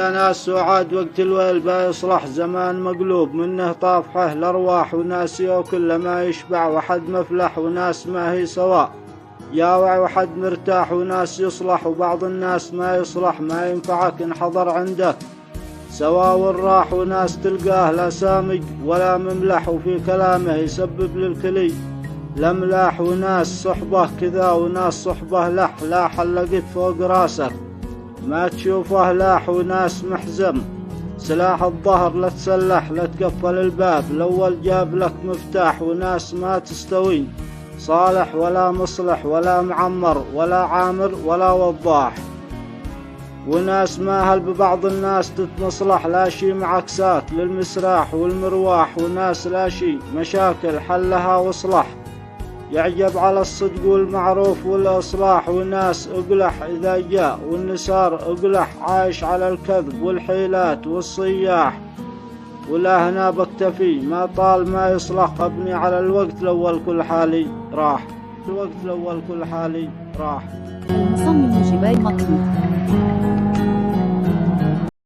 يا ناس سعاد وقت الويل بيصلح زمان مقلوب منه طافحه الأرواح وناس يأكل ما يشبع وحد مفلح وناس ما هي سواء ياوع وحد مرتاح وناس يصلح وبعض الناس ما يصلح ما ينفعك إن حضر عنده سواء والراح وناس تلقاه لا سامج ولا مملح وفي كلامه يسبب للكلي لملاح وناس صحبه كذا وناس صحبه لا حلقت فوق راسك ما تشوفه لاح وناس محزم سلاح الظهر لا تسلح لا تقفل الباب الأول جاب لك مفتاح وناس ما تستوي صالح ولا مصلح ولا معمر ولا عامر ولا وضاح وناس ماهل ببعض الناس تتمصلح لا شي معكسات للمسراح والمرواح وناس لا شي مشاكل حلها وصلح يعجب على الصدق والمعروف والإصلاح وناس أقلح إذا جاء والنسار أقلح عايش على الكذب والحيلات والصياح ولا هنا بكتفي ما طال ما يصلح أبني على الوقت الأول كل حالي راح المصمم جبال مطلوب.